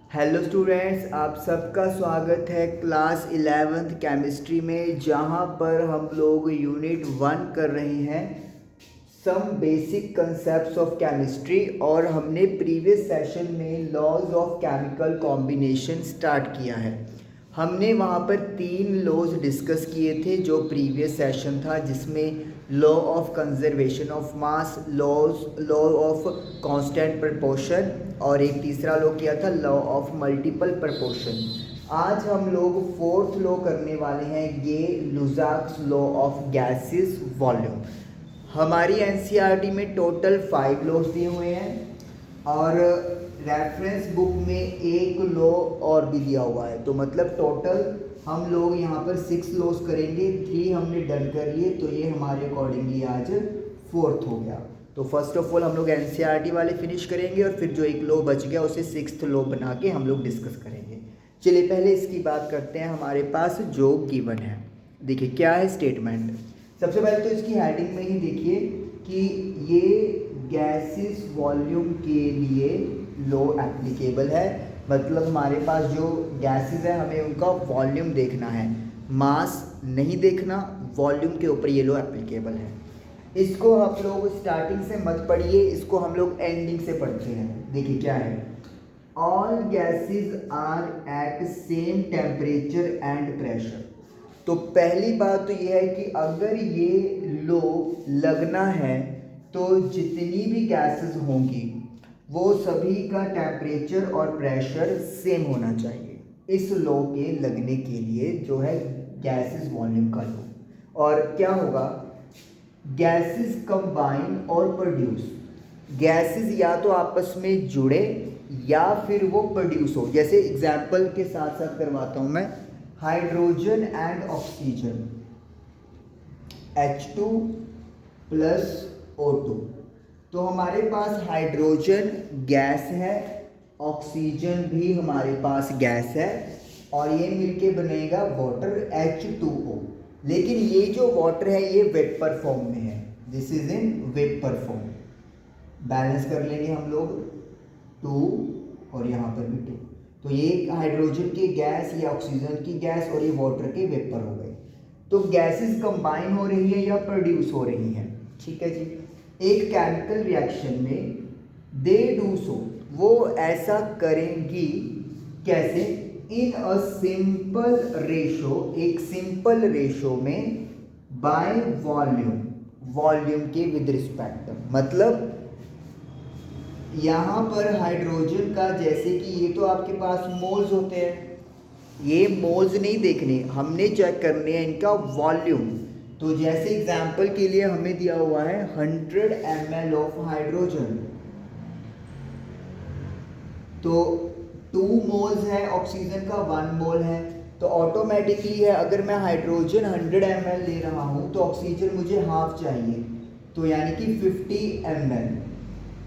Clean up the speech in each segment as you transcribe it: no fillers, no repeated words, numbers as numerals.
Hello students, आप सबका स्वागत है क्लास 11th केमिस्ट्री में, जहां पर हम लोग यूनिट 1 कर रहे हैं some basic concepts of chemistry. और हमने प्रीवियस सेशन में laws of chemical combination start किया है। हमने वहाँ पर 3 लॉज डिस्कस किए थे जो प्रीवियस सेशन था, जिसमें law of conservation of mass, law of constant proportion और एक तीसरा लॉ किया था लॉ ऑफ मल्टीपल प्रपोर्शन। आज हम लोग फोर्थ लॉ करने वाले हैं, ये लुज़ाक्स लॉ ऑफ गैसेस वॉल्यूम। हमारी एनसीईआरटी में टोटल 5 लॉज दिए हुए हैं और रेफरेंस बुक में एक लॉ और भी दिया हुआ है। तो मतलब टोटल हम लोग यहाँ पर 6 लॉज करेंगे। 3 हमने डन कर लिए, तो ये हमारे अकॉर्डिंगली आज फोर्थ हो गया। तो फर्स्ट ऑफ ऑल हम लोग एनसीईआरटी वाले फिनिश करेंगे और फिर जो एक लॉ बच गया उसे 6th लॉ बना के हम लोग डिस्कस करेंगे। चलिए पहले इसकी बात करते हैं। हमारे पास जो गिवन है, देखिए क्या है स्टेटमेंट। सबसे पहले तो इसकी हेडिंग में ही देखिए कि ये गैसेस वॉल्यूम के लिए लॉ एप्लीकेबल है। मतलब हमारे पास जो गैसेस है हमें उनका वॉल्यूम देखना है, मास नहीं देखना। वॉल्यूम के ऊपर ये लॉ एप्लीकेबल है। इसको हम लोग स्टार्टिंग से मत पढ़िए, इसको हम लोग एंडिंग से पढ़ते हैं। देखिए क्या है, all gases are at same temperature and pressure. तो पहली बात तो ये है कि अगर ये लॉ लगना है तो जितनी भी गैसेस होंगी वो सभी का टेम्परेचर और प्रेशर सेम होना चाहिए इस लॉ के लगने के लिए, जो है गैसेस वॉल्यूम का लॉ। और क्या होगा, गैसेस कंबाइन और प्रोड्यूस। गैसेस या तो आपस में जुड़े या फिर वो प्रोड्यूस हो। जैसे एग्जाम्पल के साथ साथ करवाता हूँ मैं, hydrogen and oxygen, H2 plus O2। तो हमारे पास हाइड्रोजन गैस है, ऑक्सीजन भी हमारे पास गैस है और ये मिलके बनेगा वाटर H2O। लेकिन ये जो वाटर है ये वेपर फॉर्म में है, this is in vapour form. Balance कर लेंगे हम लोग 2 और यहाँ पर भी 2। तो ये हाइड्रोजन की गैस, ये ऑक्सीजन की गैस और ये वाटर के वेपर हो गए। तो गैसेस कंबाइन हो रही है या प्रोड्यूस हो रही हैं, ठीक है जी। एक केमिकल रिएक्शन में दे डू सो, वो ऐसा करेंगी कैसे, इन अ सिंपल रेशो, एक सिंपल रेशो में, बाय वॉल्यूम, वॉल्यूम के विद रिस्पेक्ट। मतलब यहाँ पर हाइड्रोजन का, जैसे कि ये तो आपके पास मोल्स होते हैं, ये मोल्स नहीं देखने, हमने चेक करने हैं इनका वॉल्यूम। तो जैसे एग्जांपल के लिए हमें दिया हुआ है 100 ml ऑफ हाइड्रोजन, तो 2 मोल्स है ऑक्सीजन का, 1 मोल है। तो ऑटोमेटिकली है, अगर मैं हाइड्रोजन 100 ml ले रहा हूँ तो ऑक्सीजन मुझे हाफ चाहिए, तो यानी कि 50 ml।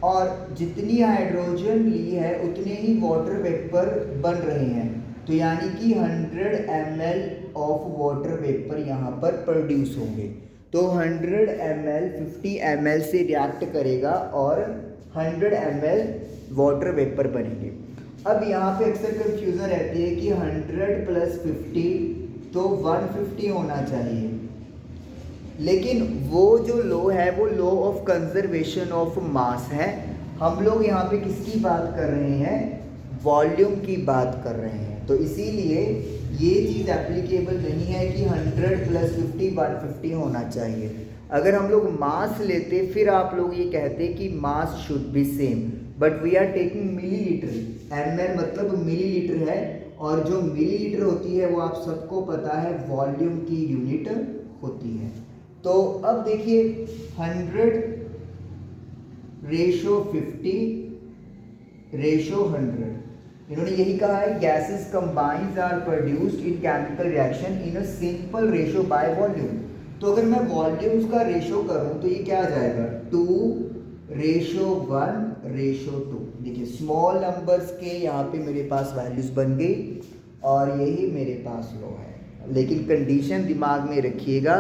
और जितनी हाइड्रोजन ली है उतने ही वाटर वेपर बन रहे हैं, तो यानी कि 100 ml ऑफ वाटर वेपर यहाँ पर प्रोड्यूस होंगे। तो 100 ml 50 ml से रिएक्ट करेगा और 100 ml वाटर वेपर बनेंगे। अब यहाँ पे अक्सर कंफ्यूजन रहती है कि 100 प्लस 50 तो 150 होना चाहिए, लेकिन वो जो लॉ है वो law of conservation of mass है। हम लोग यहाँ पे किसकी बात कर रहे हैं, वॉल्यूम की बात कर रहे हैं। तो इसीलिए ये चीज़ एप्लीकेबल नहीं है कि 100 प्लस 50 150 होना चाहिए। अगर हम लोग मास लेते फिर आप लोग ये कहते कि mass should be same, but we are taking millilitre. ml मतलब मिलीलीटर है, और जो मिलीलीटर होती है वो आप सबको पता है वॉल्यूम की यूनिट होती है। तो अब देखिए 100 रेशो 50 रेशो 100, इन्होंने यही कहा है gases combined are produced in chemical reaction in a simple ratio by volume. तो अगर मैं वॉल्यूम्स का रेशो करूं तो ये क्या आ जाएगा, 2 रेशो 1 रेशो 2। देखिए स्मॉल नंबर्स के यहाँ पे मेरे पास वैल्यूज बन गई और यही मेरे पास लॉ है। लेकिन कंडीशन दिमाग में रखिएगा,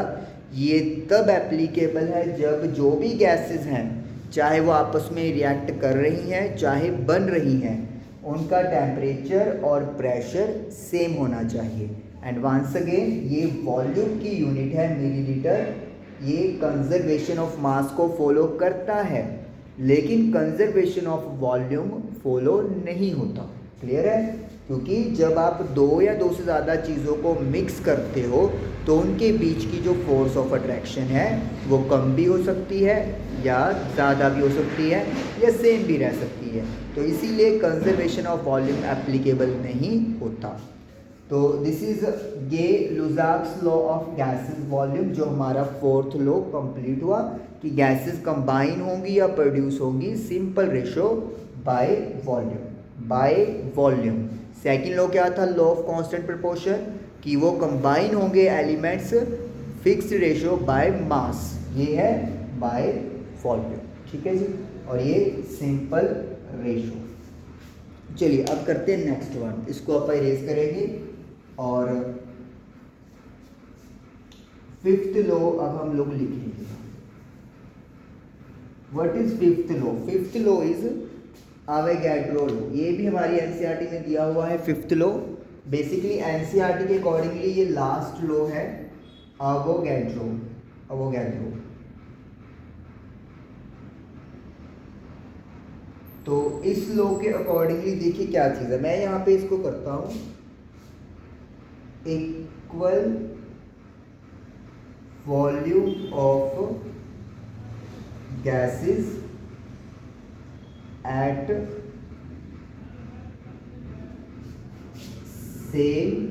ये तब एप्लीकेबल है जब जो भी गैसेस हैं, चाहे वो आपस में रिएक्ट कर रही हैं चाहे बन रही हैं, उनका टेम्परेचर और प्रेशर सेम होना चाहिए। एंड वंस अगेन ये वॉल्यूम की यूनिट है मिलीलीटर। ये कंजर्वेशन ऑफ मास को फॉलो करता है, लेकिन कंजर्वेशन ऑफ वॉल्यूम फॉलो नहीं होता। क्लियर है? क्योंकि जब आप दो या दो से ज़्यादा चीज़ों को मिक्स करते हो तो उनके बीच की जो फोर्स ऑफ अट्रैक्शन है वो कम भी हो सकती है या ज़्यादा भी हो सकती है या सेम भी रह सकती है। तो इसीलिए कंजर्वेशन ऑफ वॉल्यूम एप्लीकेबल नहीं होता। तो this is Gay-Lussac's law of gases volume, जो हमारा फोर्थ लॉ कंप्लीट हुआ कि गैसेस कंबाइन होंगी या प्रोड्यूस होंगी simple ratio by volume. Second law क्या था? लॉ ऑफ कांस्टेंट प्रोपोर्शन, कि वो कंबाइन होंगे elements fixed ratio by mass. ये है बाय वॉल्यूम। ठीक है जी, और ये सिंपल रेशो। चलिए अब करते हैं नेक्स्ट वन। इसको आप इरेज करेंगे और फिफ्थ लॉ अब हम लोग लिखेंगे। What is fifth law? Fifth law is Avogadro law. ये भी हमारी एनसीईआरटी में दिया हुआ है। फिफ्थ लॉ बेसिकली एनसीईआरटी के अकॉर्डिंगली ये लास्ट लॉ है, अवोगाड्रो। तो इस लॉ के अकॉर्डिंगली देखिए क्या चीज़ है। मैं यहाँ पे इसको करता हूँ equal volume of gases at same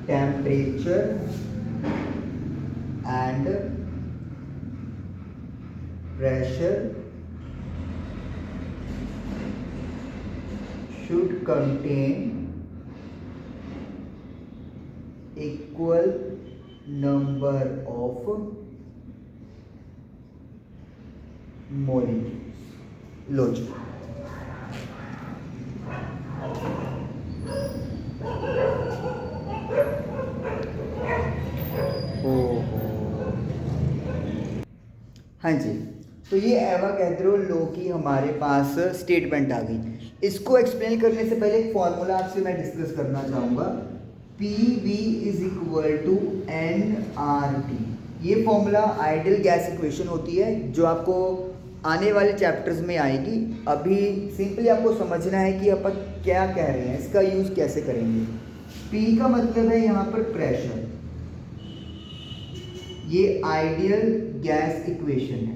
temperature and pressure should contain equal number of molecules. लो जी, हाँ जी, तो ये एवोगाड्रो लॉ की हमारे पास स्टेटमेंट आ गई। इसको एक्सप्लेन करने से पहले एक फॉर्मूला आपसे मैं डिस्कस करना चाहूँगा। PV is equal to nRT। ये फॉर्मूला आइडियल गैस इक्वेशन होती है जो आपको आने वाले चैप्टर्स में आएगी। अभी सिंपली आपको समझना है कि अपन क्या कह रहे हैं, इसका यूज़ कैसे करेंगे। P का मतलब है यहाँ पर प्रेशर। ये आइडियल गैस इक्वेशन है,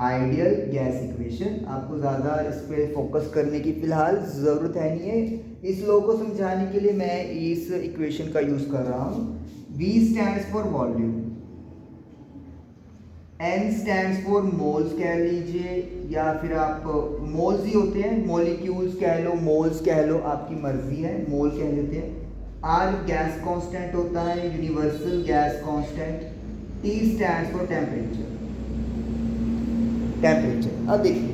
आइडियल गैस इक्वेशन। आपको ज़्यादा इस पर फोकस करने की फ़िलहाल ज़रूरत है नहीं है। इस लॉ को समझाने के लिए मैं इस इक्वेशन का यूज़ कर रहा हूँ। V stands for volume, N stands for moles कह लीजिए, या फिर आप मोल्स ही होते हैं, मॉलिक्यूल्स कह लो, मोल्स कह लो, आपकी मर्जी है, मोल कह लेते हैं। R गैस कांस्टेंट होता है, universal gas constant. T stands for temperature. अब देखिए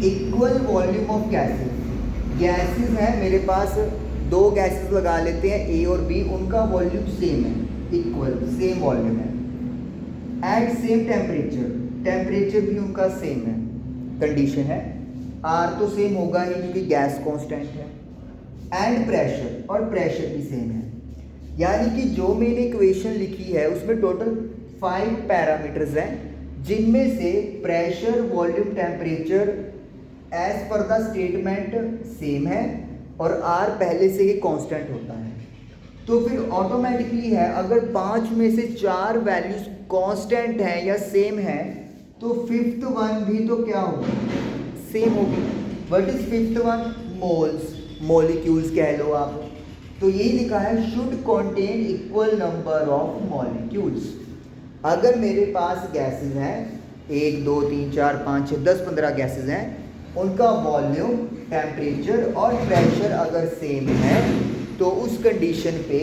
इक्वल वॉल्यूम ऑफ गैसेस है मेरे पास, दो गैसेस लगा लेते हैं A और B, उनका वॉल्यूम सेम है, इक्वल सेम वॉल्यूम है। एट सेम टेम्परेचर भी उनका सेम है, कंडीशन है। R तो सेम होगा ही क्योंकि गैस कांस्टेंट है। एंड प्रेशर, और प्रेशर भी सेम है। यानी कि जो मैंने इक्वेशन लिखी है उसमें टोटल 5 पैरामीटर्स हैं, जिनमें से pressure, volume, temperature as per the statement same है और R पहले से ही कांस्टेंट होता है। तो फिर ऑटोमेटिकली है, अगर 5 में से 4 वैल्यूज कांस्टेंट हैं या सेम है तो फिफ्थ वन भी तो क्या होगी? सेम होगी। What is fifth one? Moles, molecules कह लो आप। तो यही लिखा है should contain equal number of molecules. अगर मेरे पास गैसेस हैं 1 2 3 4 5 6 10 15 गैसेस हैं, उनका वॉल्यूम, टेम्परेचर और प्रेशर अगर सेम है तो उस कंडीशन पे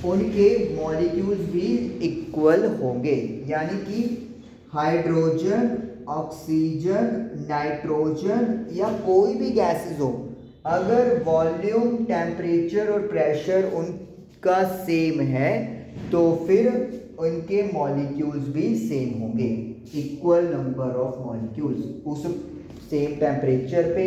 उनके मॉलिक्यूल्स भी इक्वल होंगे। यानी कि हाइड्रोजन, ऑक्सीजन, नाइट्रोजन या कोई भी गैसेस हो, अगर वॉल्यूम, टेम्परेचर और प्रेशर उनका सेम है तो फिर उनके मॉलिक्यूल्स भी सेम होंगे, इक्वल नंबर ऑफ मॉलिक्यूल्स उस सेम टेम्परेचर पे,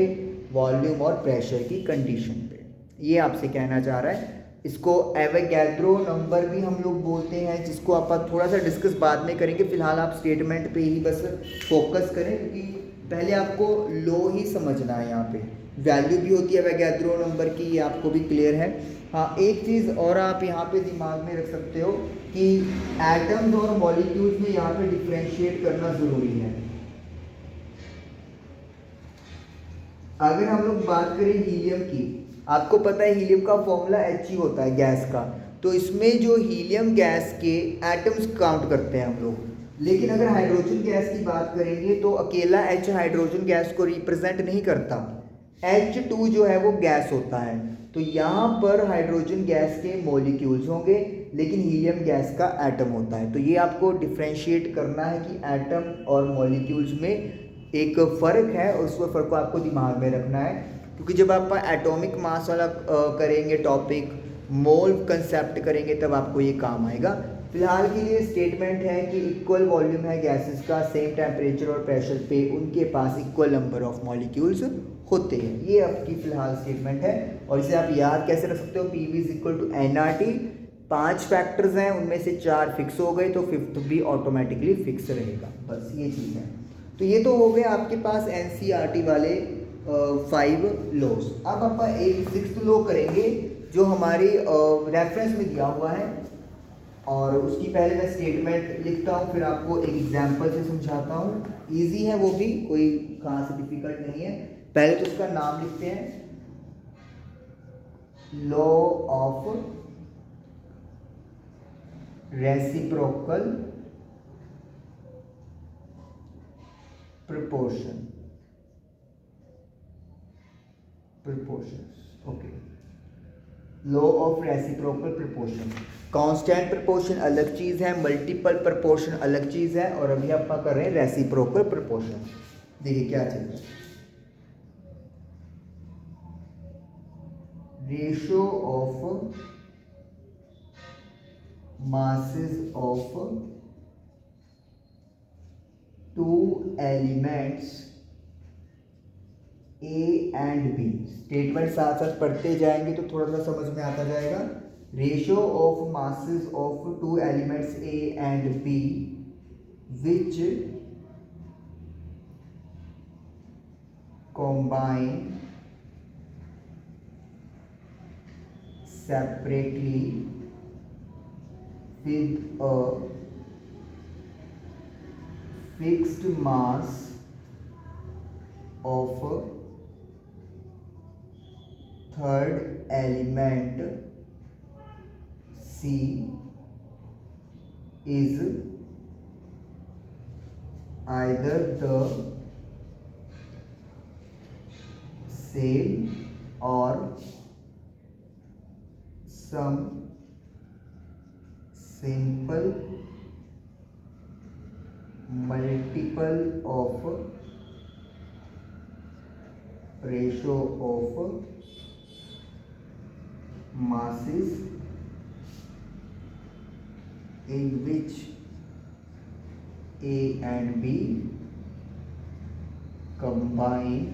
वॉल्यूम और प्रेशर की कंडीशन पे। ये आपसे कहना चाह रहा है। इसको एवोगैड्रो नंबर भी हम लोग बोलते हैं, जिसको आप थोड़ा सा डिस्कस बाद में करेंगे। फिलहाल आप स्टेटमेंट पे ही बस फोकस करें, क्योंकि पहले आपको लो ही समझना है। यहाँ पे वैल्यू भी होती है एवोगैड्रो नंबर की, ये आपको भी क्लियर है। हाँ, एक चीज़ और आप यहाँ पे दिमाग में रख सकते हो कि एटम्स और मॉलिक्यूल्स में यहाँ पे डिफ्रेंशिएट करना ज़रूरी है। अगर हम लोग बात करें हीलियम की, आपको पता है हीलियम का फॉर्मूला He होता है गैस का, तो इसमें जो हीलियम गैस के एटम्स काउंट करते हैं हम लोग। लेकिन अगर हाइड्रोजन गैस की बात करेंगे तो अकेला H हाइड्रोजन गैस को रिप्रेजेंट नहीं करता, H2 जो है वो गैस होता है। तो यहाँ पर हाइड्रोजन गैस के मॉलिक्यूल्स होंगे, लेकिन हीलियम गैस का एटम होता है। तो ये आपको डिफ्रेंशिएट करना है कि एटम और मॉलिक्यूल्स में एक फ़र्क है, और उस फ़र्क को आपको दिमाग में रखना है। क्योंकि जब आप एटॉमिक मास वाला करेंगे टॉपिक, मोल कंसेप्ट करेंगे, तब आपको ये काम आएगा। फिलहाल के लिए स्टेटमेंट है कि इक्वल वॉल्यूम है गैसेस का, सेम टेम्परेचर और प्रेशर पे उनके पास इक्वल नंबर ऑफ मॉलिक्यूल्स होते हैं। ये आपकी फिलहाल स्टेटमेंट है। और इसे आप याद कैसे रख सकते हो, PV = nRT। 5 फैक्टर्स हैं, उनमें से 4 फिक्स हो गए, तो 5th भी ऑटोमेटिकली फिक्स रहेगा। बस ये चीज़ है। तो ये तो हो गए आपके पास NCERT वाले 5 लॉज। अब आप एक 6th लॉ करेंगे जो हमारी रेफरेंस में दिया हुआ है, और उसकी पहले मैं स्टेटमेंट लिखता हूँ, फिर आपको एक एग्जांपल से समझाता हूँ। इजी है वो भी, कोई खास डिफिकल्ट नहीं है। पहले तो उसका नाम लिखते हैं, law of reciprocal proportion. Okay, law of reciprocal proportion. Constant proportion अलग चीज़ है, मल्टीपल प्रोपोर्शन अलग चीज़ है, और अभी आप कर रहे हैं रेसिप्रोकल प्रोपोर्शन। देखिए क्या चल रहा है, ratio of masses of 2 elements A and B। Statement साथ साथ पढ़ते जाएंगे तो थोड़ा सा समझ में आता जाएगा। Ratio of masses of 2 elements A and B which combine separately with a fixed mass of third element C is either the same or some simple multiple of ratio of masses in which A and B combine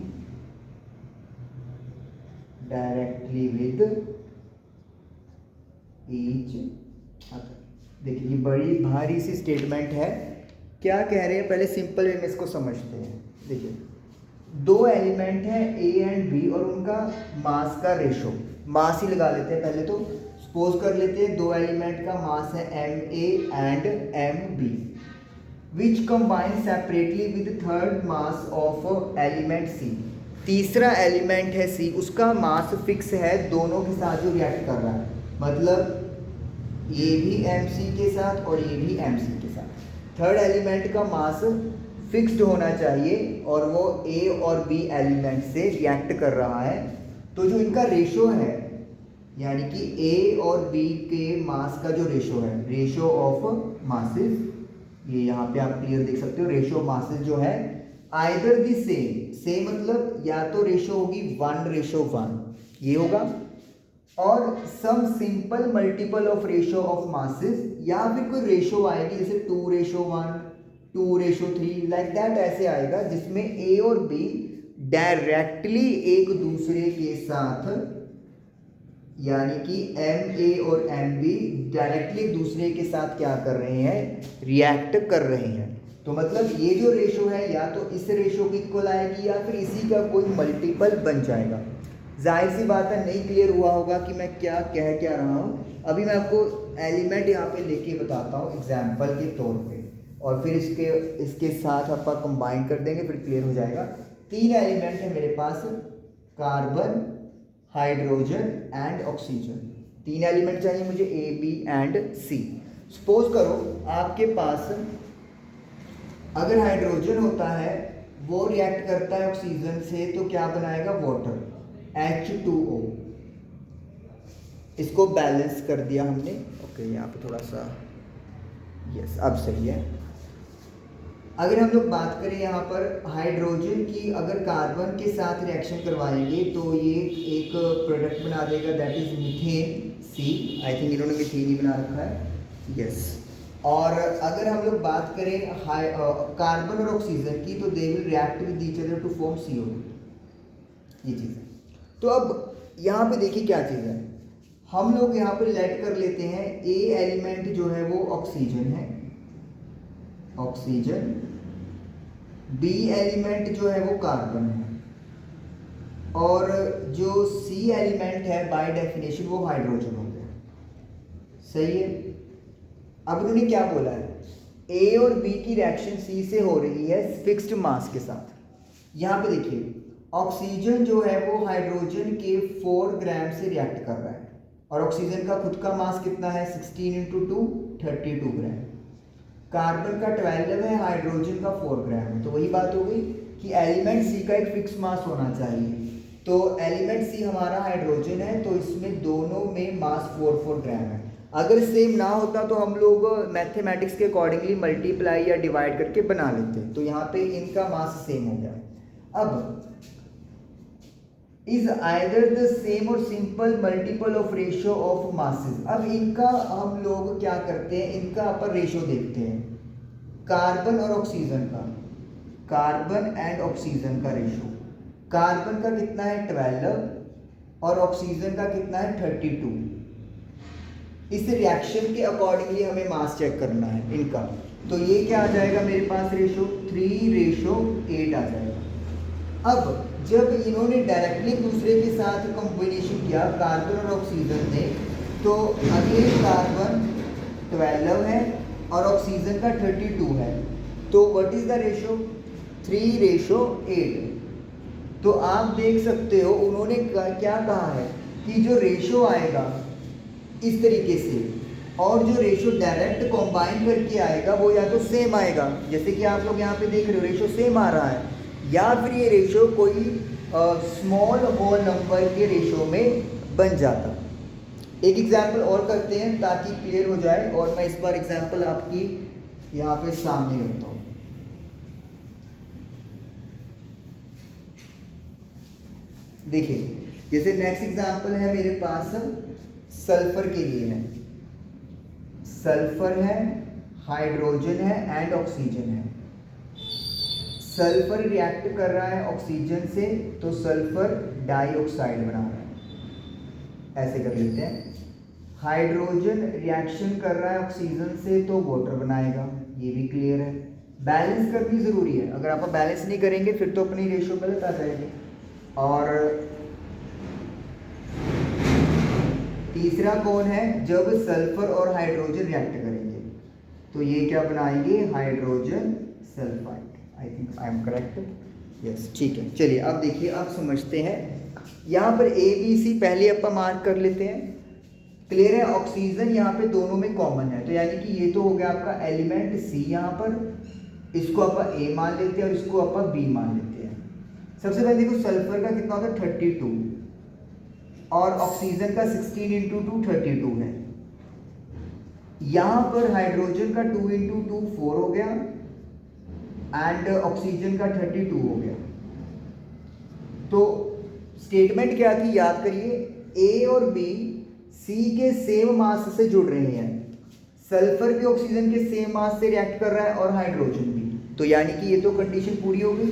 directly with each other। देखिए ये बड़ी भारी सी statement है। क्या कह रहे हैं, पहले सिंपल वे में इसको समझते हैं। देखिए 2 एलिमेंट हैं A एंड B, और उनका मास का रेशो, मास ही लगा लेते हैं पहले तो। सपोज कर लेते हैं 2 एलिमेंट का मास है Ma and Mb, which combine separately with third mass of element C। तीसरा एलिमेंट है C, उसका मास फिक्स है दोनों के साथ जो रिएक्ट कर रहा है, मतलब ये भी Mc के साथ और ये भी Mc के साथ। थर्ड एलिमेंट का मास फिक्स्ड होना चाहिए और वो A और B एलिमेंट से रिएक्ट कर रहा है। तो जो इनका रेशो है, यानी कि A और B के मास का जो रेशो है, रेशो ऑफ मासेस, ये यहाँ पे आप क्लियर देख सकते हो। रेशो ऑफ मासेस जो है आइदर दी सेम, सेम मतलब या तो रेशो होगी 1:1 ये होगा, और some simple multiple of ratio of masses, या फिर कोई रेशो आएगी जैसे 2:1, 2:3 लाइक दैट, ऐसे आएगा जिसमें ए और बी डायरेक्टली एक दूसरे के साथ, यानी कि एम ए और एम बी डायरेक्टली एक दूसरे के साथ क्या कर रहे हैं, रिएक्ट कर रहे हैं। तो मतलब ये जो रेशो है या तो इस रेशो की इक्वल आएगी या फिर इसी का कोई मल्टीपल बन जाएगा। जाहिर सी बात है नहीं क्लियर हुआ होगा कि मैं क्या कह क्या रहा हूँ। अभी मैं आपको एलिमेंट यहाँ पे लेके बताता हूँ एग्जाम्पल के तौर पे, और फिर इसके साथ आप कंबाइन कर देंगे, फिर क्लियर हो जाएगा। 3 एलिमेंट है मेरे पास, carbon, hydrogen and oxygen. 3 element चाहिए मुझे, A B and C. Suppose करो आपके पास अगर हाइड्रोजन होता है वो रिएक्ट करता है ऑक्सीजन से तो क्या बनाएगा, वाटर, H2O। इसको बैलेंस कर दिया हमने। ओके, यहाँ पे थोड़ा सा यस अब सही है। अगर हम लोग बात करें यहाँ पर हाइड्रोजन की, अगर कार्बन के साथ रिएक्शन करवाएंगे तो ये एक प्रोडक्ट बना देगा, that is methane C. I think इन्होंने मीथेन ही बना रखा है, यस। और अगर हम लोग बात करें कार्बन और ऑक्सीजन की, तो they will react with each other to form CO2, ये चीज़ है। तो अब यहाँ पे देखिए क्या चीज़ है, हम लोग यहाँ पे लेट कर लेते हैं ए एलिमेंट जो है वो ऑक्सीजन है, ऑक्सीजन। बी एलिमेंट जो है वो कार्बन है, और जो सी एलिमेंट है बाय डेफिनेशन वो हाइड्रोजन हो गया, सही है। अब उन्होंने क्या बोला है, ए और बी की रिएक्शन सी से हो रही है फिक्स्ड मास के साथ। यहाँ पे देखिए ऑक्सीजन जो है वो हाइड्रोजन के 4 ग्राम से रिएक्ट कर रहा है, और ऑक्सीजन का खुद का मास कितना है, 16 × 2 32 ग्राम। कार्बन का 12 है, हाइड्रोजन का 4 ग्राम है। तो वही बात हो गई कि एलिमेंट सी का एक फिक्स मास होना चाहिए। तो एलिमेंट सी हमारा हाइड्रोजन है, तो इसमें दोनों में मास 4 ग्राम है। अगर सेम ना होता तो हम लोग मैथमेटिक्स के अकॉर्डिंगली मल्टीप्लाई या डिवाइड करके बना लेते। तो यहाँ पे इनका मास सेम हो गया। अब इज आइदर द सेम और simple multiple of ratio of masses. अब इनका हम लोग क्या करते हैं, इनका अपन रेशियो देखते हैं, कार्बन और ऑक्सीजन का, कार्बन एंड ऑक्सीजन का रेशियो। कार्बन का कितना है 12 और ऑक्सीजन का कितना है 32। इस रिएक्शन के अकॉर्डिंगली हमें मास चेक करना है इनका। तो ये क्या आ जाएगा मेरे पास रेशियो, 3:8 आ जाएगा। अब जब इन्होंने डायरेक्टली दूसरे के साथ कॉम्बिनेशन किया कार्बन और ऑक्सीजन ने, तो अगेन कार्बन 12 है और ऑक्सीजन का 32 है, तो व्हाट इज द रेशियो, 3:8। तो आप देख सकते हो उन्होंने क्या कहा है कि जो रेशियो आएगा इस तरीके से, और जो रेशियो डायरेक्ट कॉम्बाइन करके आएगा वो या तो सेम आएगा, जैसे कि आप लोग यहाँ पे देख रहे हो रेशियो सेम आ रहा है, या फिर ये रेशियो कोई स्मॉल होल नंबर के रेशियो में बन जाता। एक एग्जांपल और करते हैं ताकि क्लियर हो जाए, और मैं इस बार एग्जांपल आपकी यहाँ पे सामने रखता हूँ। देखिए जैसे नेक्स्ट एग्जांपल है मेरे पास सल्फर के लिए है, सल्फर है, हाइड्रोजन है एंड ऑक्सीजन है। सल्फर रिएक्ट कर रहा है ऑक्सीजन से, तो सल्फर डाइऑक्साइड बना रहा है, ऐसे कर लेते हैं। हाइड्रोजन रिएक्शन कर रहा है ऑक्सीजन से, तो वाटर बनाएगा, ये भी क्लियर है। बैलेंस करनी जरूरी है, अगर आप बैलेंस नहीं करेंगे फिर तो अपनी रेशियो गलत आ जाएगी। और तीसरा कौन है, जब सल्फर और हाइड्रोजन रिएक्ट करेंगे तो ये क्या बनाएंगे, hydrogen sulphide. I think I am correct, yes ठीक है। चलिए अब देखिए, अब समझते हैं। यहाँ पर ए बी सी पहले अपन मार्क कर लेते हैं, क्लियर है। ऑक्सीजन यहाँ पे दोनों में कॉमन है, तो यानी कि ये तो हो गया आपका एलिमेंट सी, यहाँ पर इसको अपन ए मान लेते हैं और इसको अपन बी मान लेते हैं। सबसे पहले देखो सल्फर का कितना होता है 32, और ऑक्सीजन का 16 × 2 32 है। यहाँ पर हाइड्रोजन का 2 × 2 4 हो गया, एंड ऑक्सीजन का 32 हो गया। तो स्टेटमेंट क्या थी याद करिए, ए और बी सी के सेम मास से जुड़ रहे हैं, सल्फर भी ऑक्सीजन के सेम मास से रिएक्ट कर रहा है और हाइड्रोजन भी, तो यानी कि ये तो कंडीशन पूरी हो गई।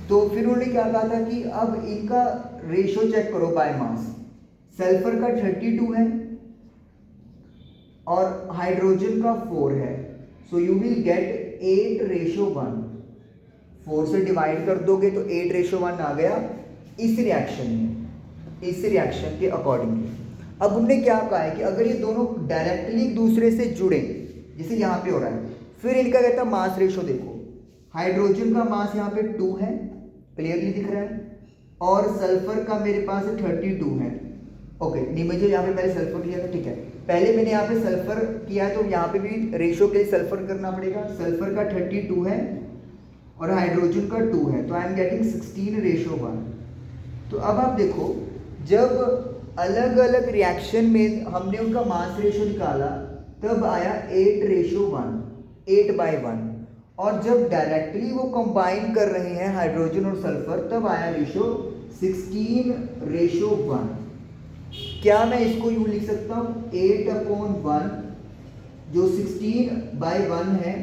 तो फिर उन्होंने क्या कहा था कि अब इनका रेशो चेक करो बाय मास, सल्फर का 32 है और हाइड्रोजन का 4 है, सो यू विल गेट 8:1। 4 से डिवाइड कर दोगे तो 8:1 आ गया इस रिएक्शन में, इस रिएक्शन के अकॉर्डिंगली। अब उन्होंने क्या कहा है कि अगर ये दोनों डायरेक्टली एक दूसरे से जुड़े, जैसे यहाँ पे हो रहा है, फिर इनका कहता है मास रेशो देखो, हाइड्रोजन का मास यहाँ पे 2 है, क्लियरली दिख रहा है, और सल्फर का मेरे पास 32 है। ओके, नहीं मुझे यहाँ पे पहले सल्फर किया था, ठीक है, पहले मैंने यहाँ पे सल्फर किया है तो यहाँ पे भी रेशो के लिए सल्फर करना पड़ेगा। सल्फर का 32 है और हाइड्रोजन का 2 है, तो आई एम गेटिंग 16:1। तो अब आप देखो, जब अलग अलग रिएक्शन में हमने उनका मास रेशो निकाला तब आया 8:1, 8/1, और जब डायरेक्टली वो कंबाइन कर रहे हैं हाइड्रोजन और सल्फर तब आया रेशो 16:1। क्या मैं इसको यूं लिख सकता हूँ, 8/1 जो 16/1 है,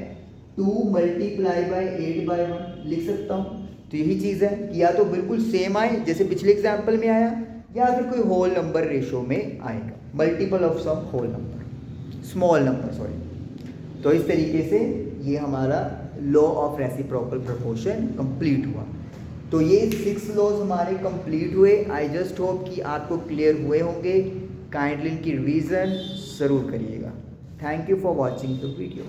2 × 8/1 लिख सकता हूँ। तो यही चीज़ है कि या तो बिल्कुल सेम आए जैसे पिछले एग्जाम्पल में आया, या फिर कोई होल नंबर रेशो में आएगा, multiple of some whole number, small number sorry. तो इस तरीके से ये हमारा law of reciprocal proportion complete हुआ। तो ये 6 लॉज हमारे कंप्लीट हुए। आई जस्ट होप कि आपको क्लियर हुए होंगे। काइंडली इनकी रिवीजन ज़रूर करिएगा। Thank you for watching the video.